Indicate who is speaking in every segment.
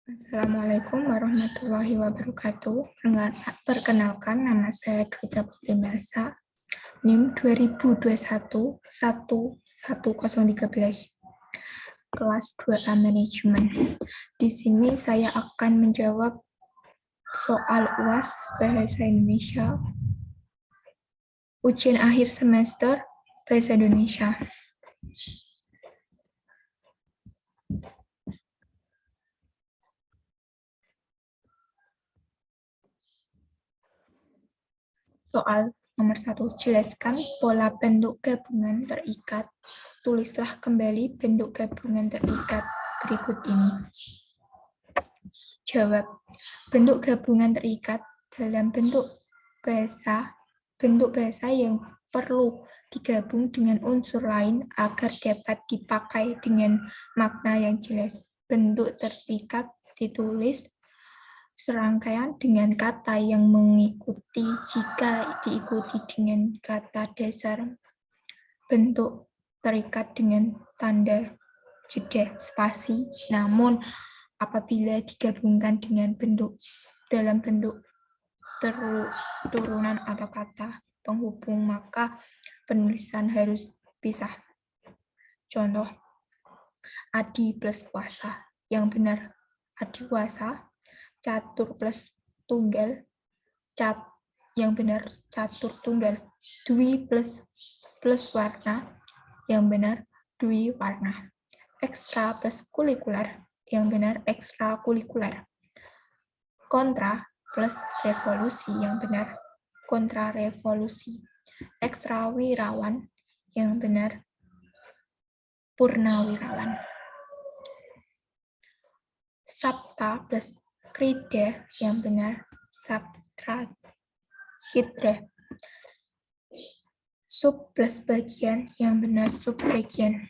Speaker 1: Assalamualaikum warahmatullahi wabarakatuh. Perkenalkan, nama saya Dwita Putri Melsa, NIM 2021-11013, kelas 2A Manajemen. Di sini saya akan menjawab soal UAS Bahasa Indonesia, ujian akhir semester Bahasa Indonesia. Soal nomor 1, jelaskan pola bentuk gabungan terikat. Tulislah kembali bentuk gabungan terikat berikut ini. Jawab, bentuk gabungan terikat dalam bentuk bahasa yang perlu digabung dengan unsur lain agar dapat dipakai dengan makna yang jelas. Bentuk terikat ditulis serangkaian dengan kata yang mengikuti jika diikuti dengan kata dasar. Bentuk terikat dengan tanda jeda spasi, namun apabila digabungkan dengan bentuk dalam bentuk turunan atau kata penghubung, maka penulisan harus pisah. Contoh, adi plus kuasa. Yang benar, adi kuasa. Catur plus tunggal, yang benar catur tunggal. Dwi plus warna, yang benar dwi warna. Ekstra plus kulikuler, yang benar ekstra kulikuler. Kontra plus revolusi, yang benar kontra revolusi. Ekstra wirawan, yang benar purnawirawan. Sabta plus krida, yang benar sabtra kidra. Sub plus bagian, yang benar subbagian.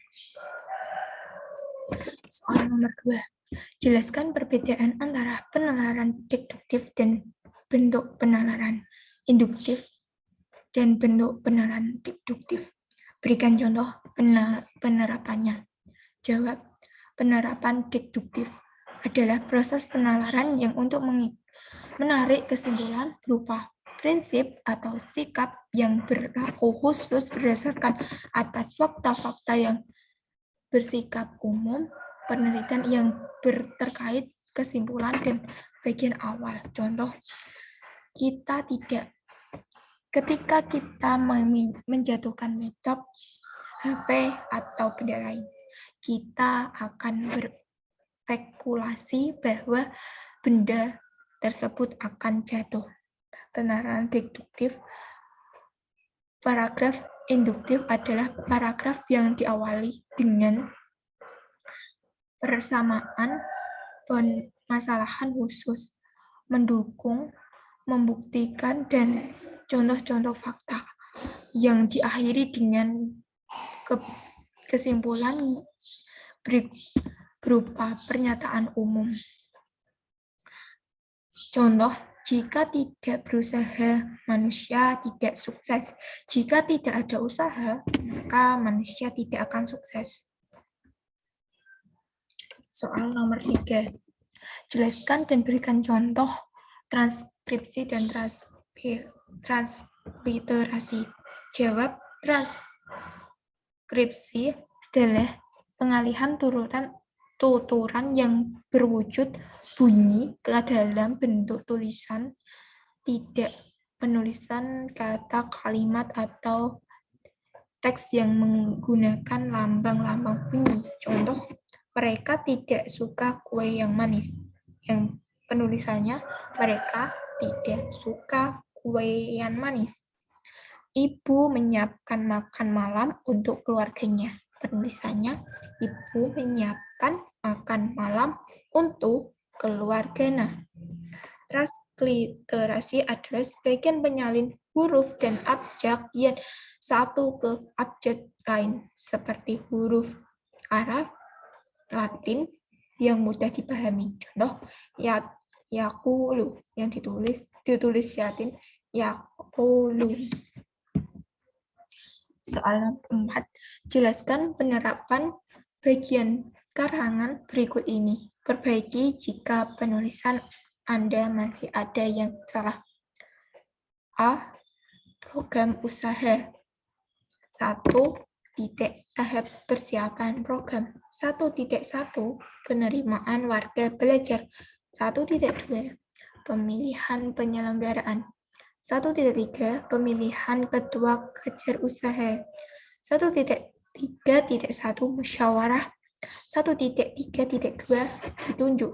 Speaker 1: Soal nomor 2. Jelaskan perbedaan antara penalaran deduktif dan bentuk penalaran induktif dan bentuk penalaran deduktif. Berikan contoh penerapannya. Jawab, penerapan deduktif adalah proses penalaran yang untuk menarik kesimpulan berupa prinsip atau sikap yang berlaku khusus berdasarkan atas fakta-fakta yang bersikap umum, penelitian yang terkait kesimpulan dan bagian awal. Contoh, ketika kita menjatuhkan laptop, HP, atau benda lain, kita akan berspekulasi bahwa benda tersebut akan jatuh. Penalaran deduktif. Paragraf induktif adalah paragraf yang diawali dengan persamaan permasalahan khusus, mendukung, membuktikan, dan contoh-contoh fakta, yang diakhiri dengan kesimpulan berupa pernyataan umum. Contoh, jika tidak berusaha, manusia tidak sukses. Jika tidak ada usaha, maka manusia tidak akan sukses. Soal nomor 3. Jelaskan dan berikan contoh transkripsi dan transliterasi. Jawab, transkripsi adalah pengalihan tuturan yang berwujud bunyi ke dalam bentuk tulisan, tidak penulisan kata, kalimat, atau teks yang menggunakan lambang-lambang bunyi. Contoh, mereka tidak suka kue yang manis. Yang penulisannya, mereka tidak suka kue yang manis. Ibu menyiapkan makan malam untuk keluarganya. Penulisannya, ibu menyiapkan makan malam untuk keluarganya. Transliterasi adalah sebagian penyalin huruf dan abjad yang satu ke abjad lain, seperti huruf Arab, Latin, yang mudah dipahami. Contoh, yakulu, yang ditulis Latin, yakulu. Soal 4. Jelaskan penerapan bagian karangan berikut ini. Perbaiki jika penulisan Anda masih ada yang salah. A. Program usaha. 1. Tahap persiapan program. 1.1 penerimaan warga belajar. 1.2 pemilihan penyelenggaraan. 1.3 pemilihan ketua kejar usaha. 1.3.1 musyawarah. 1.3.2 ditunjuk.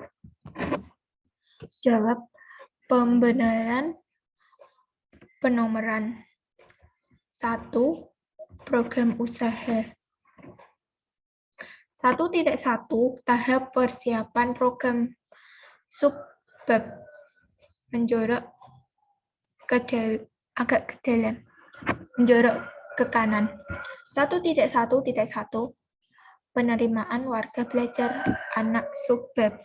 Speaker 1: Jawab pembenaran penomoran. 1. Program usaha. 1.1 tahap persiapan program. Subbab menjorok agak ke dalam, menjorok ke kanan. 1.1.1 penerimaan warga belajar anak subbab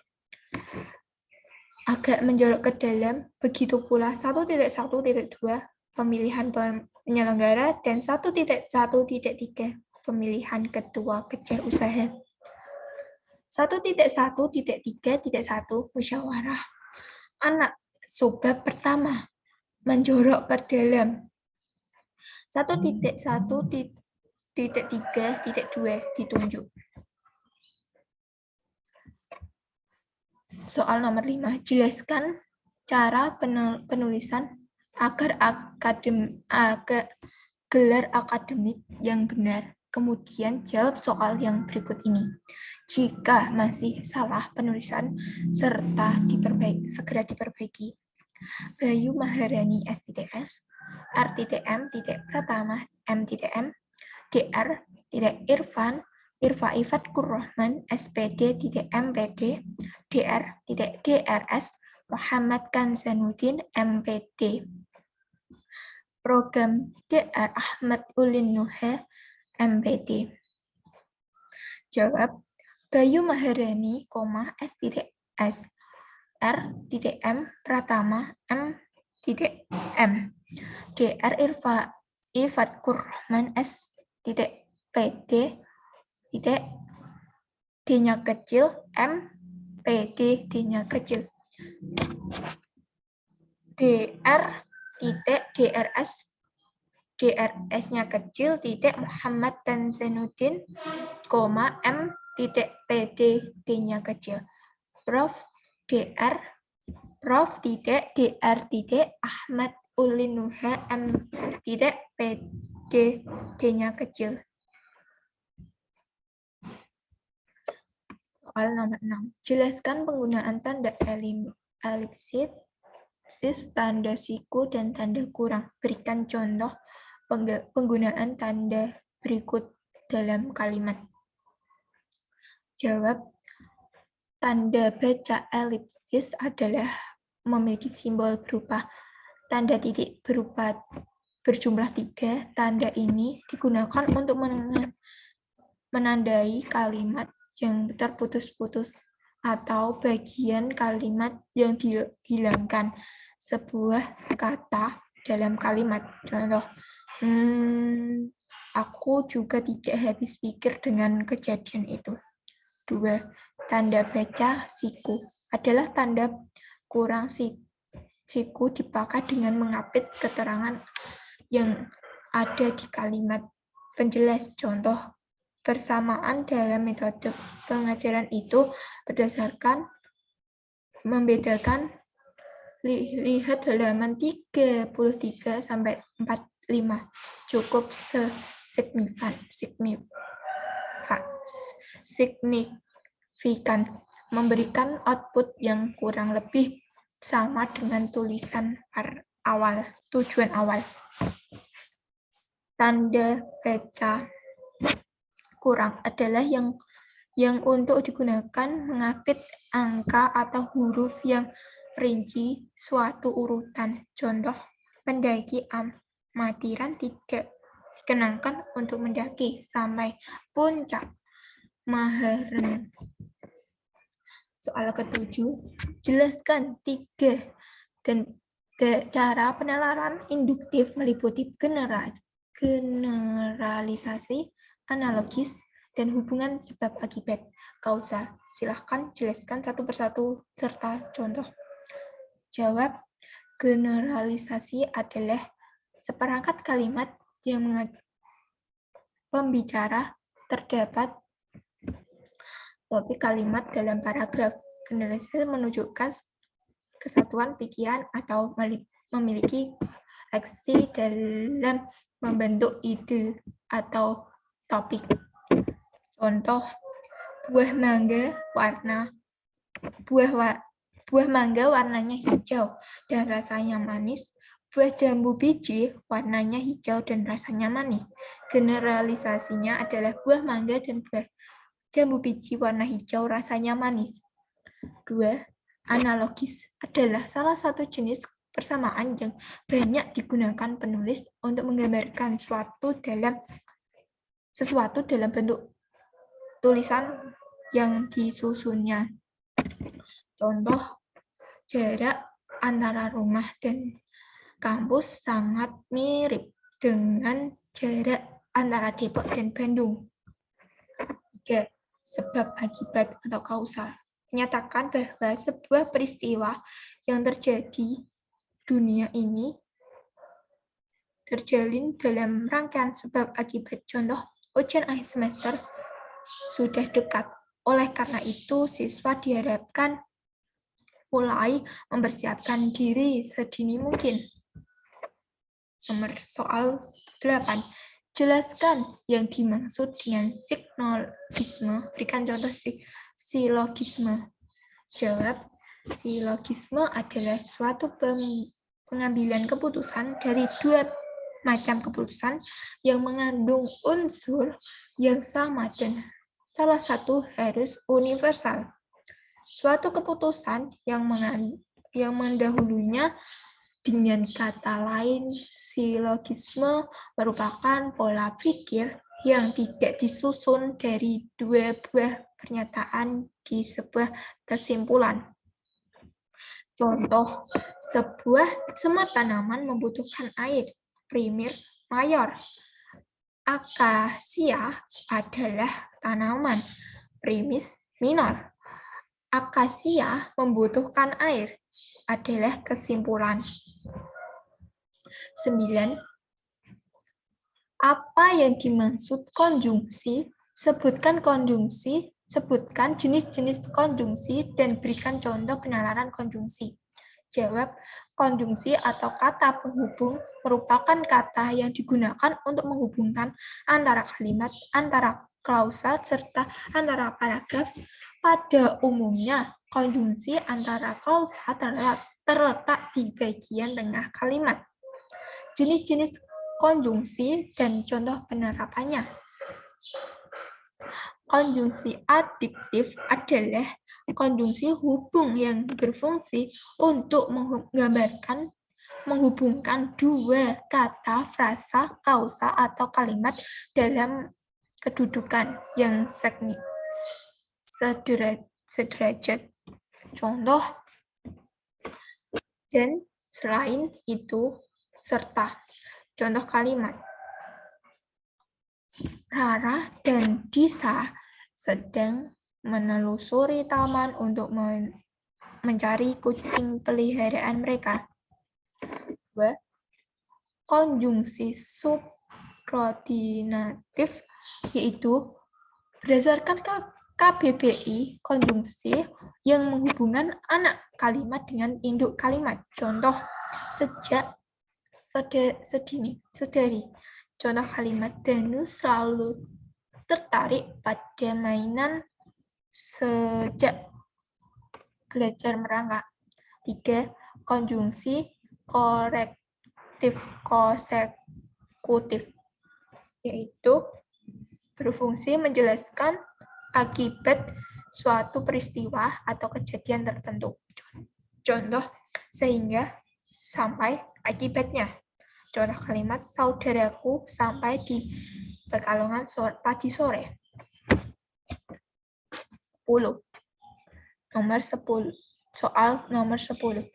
Speaker 1: agak menjorok ke dalam, begitu pula 1.1.2 pemilihan penyelenggara dan 1.1.3 pemilihan ketua kejar usaha. 1.1.3.1 musyawarah anak subbab pertama menjorok ke dalam. 1.1.3.2 ditunjuk. Soal nomor 5. Jelaskan cara penulisan agar gelar akademik yang benar. Kemudian jawab soal yang berikut ini. Jika masih salah penulisan serta segera diperbaiki. Bayu Maharani STTS, RTTM Pratama MTTM, DR Irfan Irfa Ifatkur Rahman SPD MPD, DR DRS Muhammad Kanzanuddin MPD. Program DR Ahmad Ulin Nuha MPD. Jawab Bayu Maharani, STTS R.M Pratama M.M DR Irfa Ifatkur Rahman S.PD D-nya kecil M PD D-nya kecil DRS DRS-nya kecil Muhammad Kanzanuddin M PD D-nya kecil Prof DR Ahmad Ulinuha M PD D-nya kecil. Soal nomor 6. Jelaskan penggunaan tanda elipsis, tanda siku, dan tanda kurang. Berikan contoh penggunaan tanda berikut dalam kalimat. Jawab. Tanda baca elipsis adalah memiliki simbol berupa tanda titik berupa berjumlah 3. Tanda ini digunakan untuk menandai kalimat yang terputus-putus atau bagian kalimat yang dihilangkan sebuah kata dalam kalimat. Contoh, aku juga tidak habis pikir dengan kejadian itu. 2. Tanda baca siku adalah tanda kurang siku dipakai dengan mengapit keterangan yang ada di kalimat penjelas. Contoh, persamaan dalam metode pengajaran itu berdasarkan membedakan. Lihat halaman 33 sampai 45. Cukup signifikan, memberikan output yang kurang lebih sama dengan tulisan tujuan awal. Tanda baca kurang adalah yang untuk digunakan mengapit angka atau huruf yang rinci suatu urutan. Contoh, pendaki amatiran tidak dikenangkan untuk mendaki sampai puncak Maharan. Soal ke-7, jelaskan 3 dan cara penalaran induktif meliputi generalisasi, analogis, dan hubungan sebab akibat. kausa. Silahkan jelaskan satu persatu serta contoh. Jawab, generalisasi adalah seperangkat kalimat yang pembicara terdapat topik kalimat dalam paragraf. Generalisasi menunjukkan kesatuan pikiran atau memiliki aksi dalam membentuk ide atau topik. Contoh, buah mangga warnanya hijau dan rasanya manis. Buah jambu biji warnanya hijau dan rasanya manis. Generalisasinya adalah buah mangga dan buah jambu biji warna hijau rasanya manis. 2. Analogis adalah salah satu jenis persamaan yang banyak digunakan penulis untuk menggambarkan sesuatu dalam bentuk tulisan yang disusunnya. Contoh, jarak antara rumah dan kampus sangat mirip dengan jarak antara Depok dan Bandung. 3. Sebab akibat atau kausal menyatakan bahwa sebuah peristiwa yang terjadi dunia ini terjalin dalam rangkaian sebab akibat. Contoh, ujian akhir semester sudah dekat. Oleh karena itu, siswa diharapkan mulai mempersiapkan diri sedini mungkin. Nomor soal 8. Jelaskan yang dimaksud dengan silogisme. Berikan contoh silogisme. Jawab, silogisme adalah suatu pengambilan keputusan dari dua macam keputusan yang mengandung unsur yang sama dan salah satu harus universal. Suatu keputusan yang mendahulunya. Dengan kata lain, silogisme merupakan pola pikir yang tidak disusun dari dua buah pernyataan di sebuah kesimpulan. Contoh, semua tanaman membutuhkan air, primer, mayor. Akasia adalah tanaman, primis, minor. Akasia membutuhkan air adalah kesimpulan. 9. Apa yang dimaksud konjungsi? Sebutkan konjungsi, sebutkan jenis-jenis konjungsi, dan berikan contoh penalaran konjungsi. Jawab, konjungsi atau kata penghubung merupakan kata yang digunakan untuk menghubungkan antara kalimat, antara klausa, serta antara paragraf. Pada umumnya, konjungsi antara klausa terletak di bagian tengah kalimat. Jenis-jenis konjungsi dan contoh penerapannya. Konjungsi adjektif adalah konjungsi hubung yang berfungsi untuk menghubungkan dua kata, frasa, klausa, atau kalimat dalam kedudukan yang sederajat. Contoh, dan selain itu, serta. Contoh kalimat. Rara dan Disa sedang menelusuri taman untuk mencari kucing peliharaan mereka. 2. Konjungsi subordinatif, yaitu berdasarkan KBBI, konjungsi yang menghubungkan anak kalimat dengan induk kalimat. Contoh, sejak, sedari. Contoh kalimat, Danu selalu tertarik pada mainan sejak belajar merangkak. 3. Konjungsi korektif konsekutif, yaitu berfungsi menjelaskan akibat suatu peristiwa atau kejadian tertentu. Contoh, sehingga, sampai, akibatnya. Contoh kalimat, saudaraku sampai di Pekalongan tadi sore. 10. Soal nomor 10.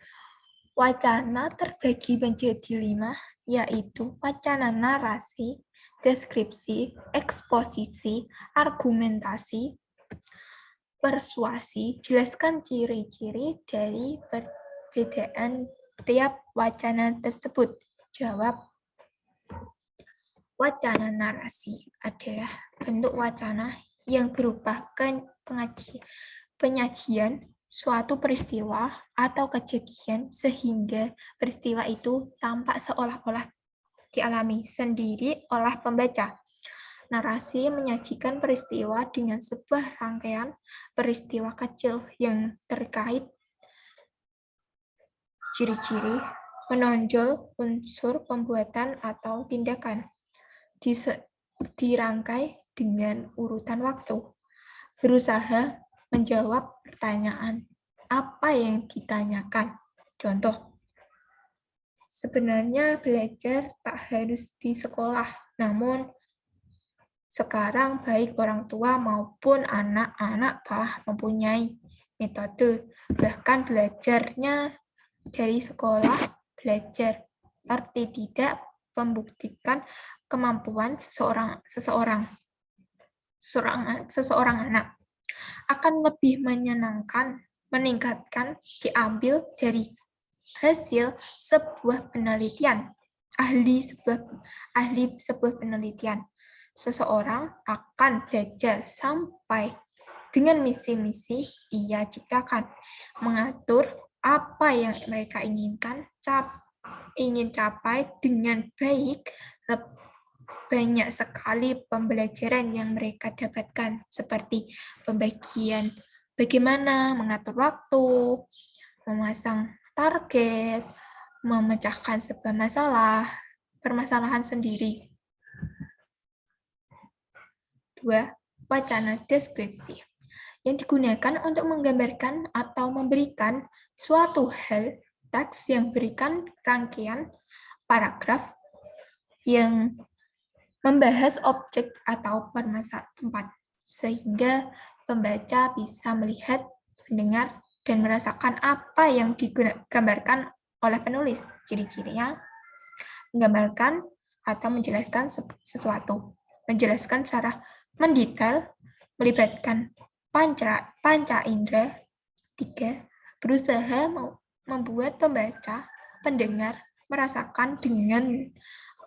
Speaker 1: Wacana terbagi menjadi 5, yaitu wacana narasi, deskripsi, eksposisi, argumentasi. persuasi, jelaskan ciri-ciri dari perbedaan tiap wacana tersebut. Jawab. Wacana narasi adalah bentuk wacana yang berupa penyajian suatu peristiwa atau kejadian sehingga peristiwa itu tampak seolah-olah dialami sendiri oleh pembaca. Narasi menyajikan peristiwa dengan sebuah rangkaian peristiwa kecil yang terkait ciri-ciri, menonjol unsur pembuatan atau tindakan. Dirangkai dengan urutan waktu. Berusaha menjawab pertanyaan apa yang ditanyakan. Contoh, sebenarnya belajar tak harus di sekolah, namun sekarang baik orang tua maupun anak-anak telah mempunyai metode, bahkan belajarnya dari sekolah belajar, arti tidak membuktikan kemampuan seseorang anak akan lebih meningkatkan diambil dari hasil sebuah penelitian. Ahli sebuah penelitian. Seseorang akan belajar sampai dengan misi-misi ia ciptakan, mengatur apa yang mereka ingin capai dengan baik. Banyak sekali pembelajaran yang mereka dapatkan, seperti pembagian bagaimana mengatur waktu, memasang target, memecahkan sebuah permasalahan sendiri. 2. Wacana deskripsi yang digunakan untuk menggambarkan atau memberikan suatu hal, teks yang berikan rangkaian paragraf yang membahas objek atau tempat, sehingga pembaca bisa melihat, mendengar, dan merasakan apa yang digambarkan oleh penulis. Ciri-cirinya, menggambarkan atau menjelaskan sesuatu, menjelaskan secara mendetail, melibatkan panca indera. 3. Berusaha membuat pembaca, pendengar, merasakan dengan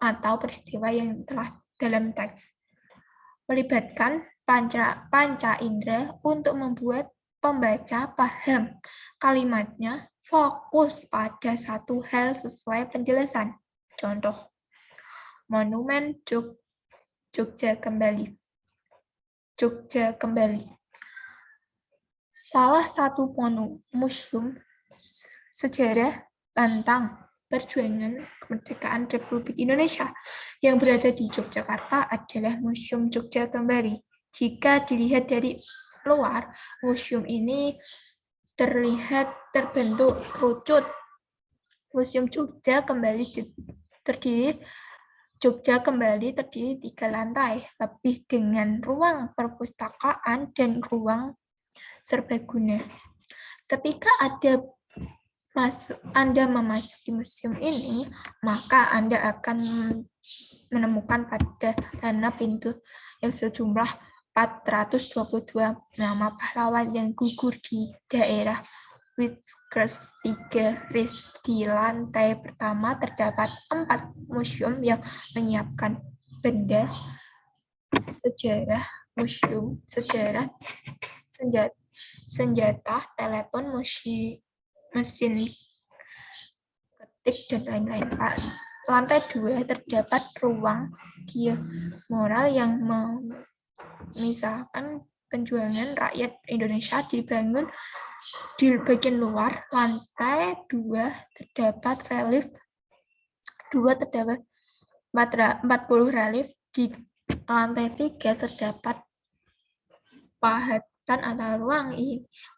Speaker 1: atau peristiwa yang telah dalam teks. Melibatkan panca indera untuk membuat pembaca paham kalimatnya, fokus pada satu hal sesuai penjelasan. Contoh, Monumen Jogja Kembali. Salah satu museum sejarah tentang perjuangan kemerdekaan Republik Indonesia yang berada di Yogyakarta adalah Museum Jogja Kembali. Jika dilihat dari luar, museum ini terlihat terbentuk kerucut. Museum Jogja Kembali terdiri 3 lantai, lebih dengan ruang perpustakaan dan ruang serbaguna. Ketika Anda memasuki museum ini, maka Anda akan menemukan pada tanah pintu yang sejumlah 422 nama pahlawan yang gugur di daerah Whitskers 3. Di lantai pertama terdapat 4 museum yang menyiapkan benda sejarah, museum sejarah, senjata, telepon, mesin ketik, dan lain-lain. Lantai 2 terdapat ruang moral yang memisahkan perjuangan rakyat Indonesia dibangun di bagian luar. Lantai 2 terdapat 40 relief. Di lantai 3 terdapat pahatan atau ruang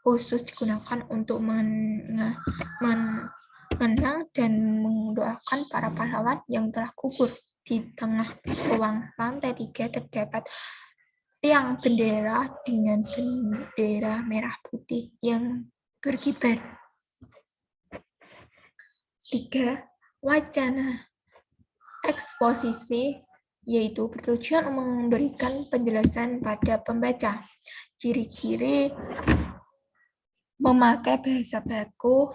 Speaker 1: khusus digunakan untuk mengenang dan mendoakan para pahlawan yang telah gugur. Di tengah ruang lantai 3 terdapat tiang bendera dengan bendera merah putih yang berkibar. 3. Wacana eksposisi, yaitu bertujuan memberikan penjelasan pada pembaca. Ciri-ciri memakai bahasa baku,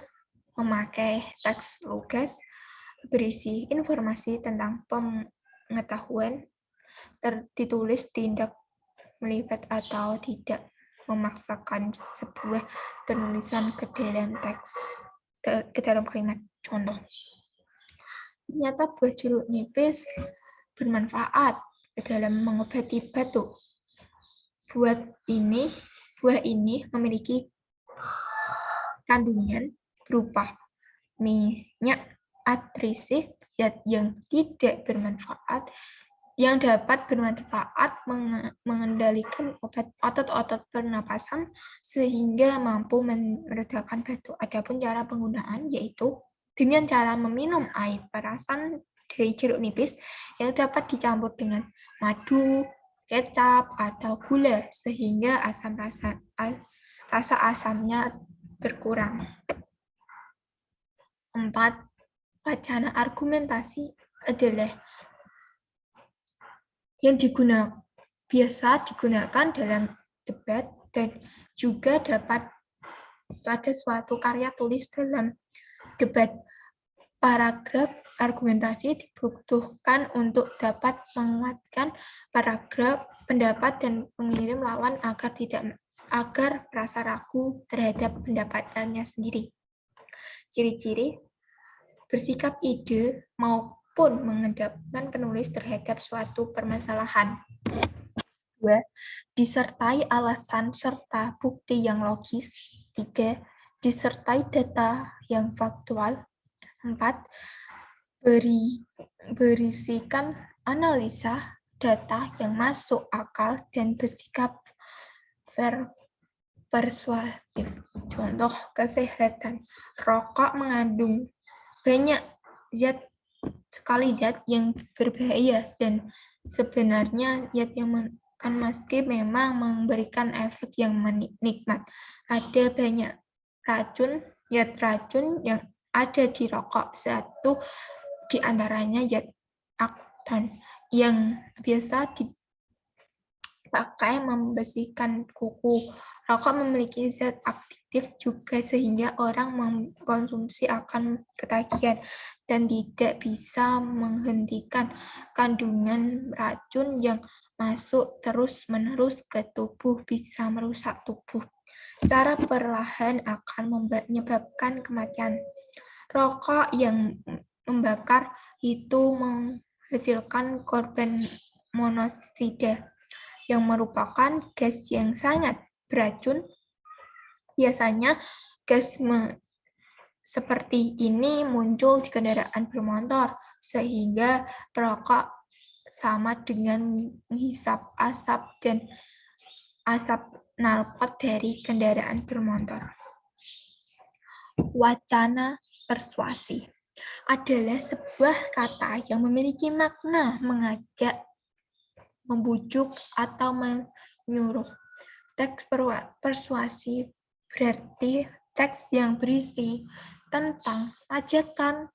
Speaker 1: memakai teks lugas, berisi informasi tentang pengetahuan, ditulis tidak melibat atau tidak memaksakan sebuah penulisan ke dalam teks, ke dalam kalimat. Contoh, ternyata buah jeruk nipis bermanfaat dalam mengobati batuk. Buah ini memiliki kandungan berupa minyak artrisik, zat yang tidak bermanfaat, yang dapat bermanfaat mengendalikan otot-otot pernapasan sehingga mampu meredakan batuk. Adapun cara penggunaan yaitu dengan cara meminum air perasan dari jeruk nipis yang dapat dicampur dengan madu, kecap, atau gula sehingga rasa asamnya berkurang. 4. Wacana argumentasi adalah yang biasa digunakan dalam debat dan juga dapat pada suatu karya tulis dalam debat. Paragraf argumentasi dibutuhkan untuk dapat menguatkan paragraf pendapat dan mengirim lawan agar merasa ragu terhadap pendapatannya sendiri. Ciri-ciri bersikap ide maupun mengendapkan penulis terhadap suatu permasalahan. 2. Disertai alasan serta bukti yang logis. 3. Disertai data yang faktual. 4. Berisikan analisa data yang masuk akal dan bersikap persuasif. Contoh, kesehatan. Rokok mengandung banyak zat yang berbahaya dan sebenarnya zat yang meski memang memberikan efek yang nikmat. Ada banyak zat racun yang ada di rokok. Satu di antaranya zat akton yang biasa dipakai membersihkan kuku. Rokok memiliki zat aktif juga sehingga orang mengkonsumsi akan ketagihan dan tidak bisa menghentikan kandungan racun yang masuk terus-menerus ke tubuh bisa merusak tubuh. Secara perlahan akan menyebabkan kematian. Rokok yang membakar itu menghasilkan karbon monoksida yang merupakan gas yang sangat beracun. Biasanya gas seperti ini muncul di kendaraan bermotor sehingga perokok sama dengan menghisap asap knalpot dari kendaraan bermotor. Wacana persuasi adalah sebuah kata yang memiliki makna mengajak, membujuk, atau menyuruh. Teks persuasi berarti teks yang berisi tentang ajakan,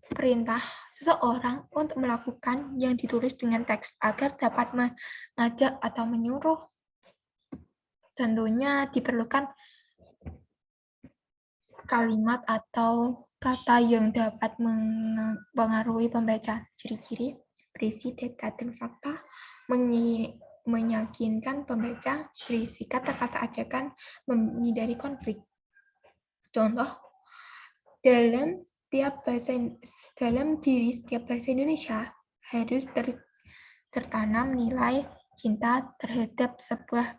Speaker 1: perintah seseorang untuk melakukan yang ditulis dengan teks agar dapat mengajak atau menyuruh. Tentunya diperlukan kalimat atau kata yang dapat mempengaruhi pembaca. Ciri-ciri berisi data dan fakta, meyakinkan pembaca, berisi kata-kata ajakan, menghindari konflik. Contoh, dalam diri setiap bahasa Indonesia harus tertanam nilai cinta terhadap sebuah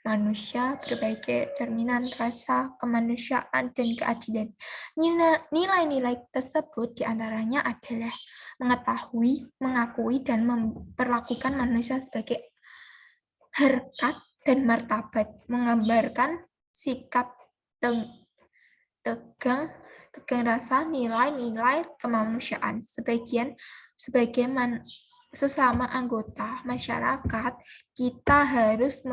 Speaker 1: manusia berbagai cerminan rasa kemanusiaan dan keadilan. Nilai-nilai tersebut diantaranya adalah mengetahui, mengakui, dan memperlakukan manusia sebagai harkat dan martabat, menggambarkan sikap tegang rasa, nilai-nilai kemanusiaan. Sebagai sesama anggota masyarakat, kita harus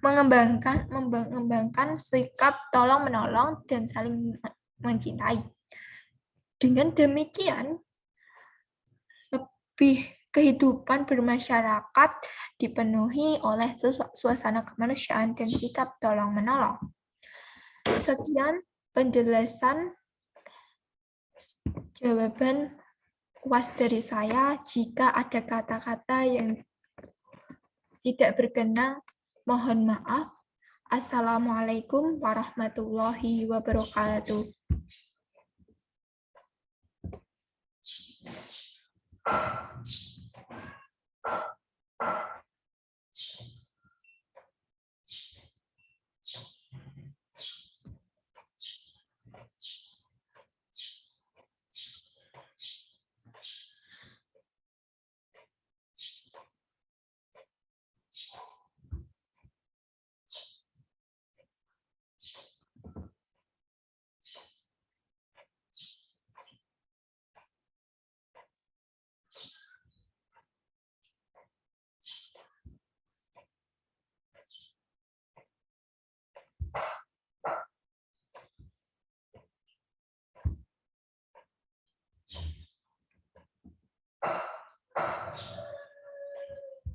Speaker 1: mengembangkan sikap tolong-menolong dan saling mencintai. Dengan demikian, lebih kehidupan bermasyarakat dipenuhi oleh suasana kemanusiaan dan sikap tolong-menolong. Sekian penjelasan jawaban UAS dari saya. Jika ada kata-kata yang tidak berkenan, mohon maaf. Assalamualaikum warahmatullahi wabarakatuh.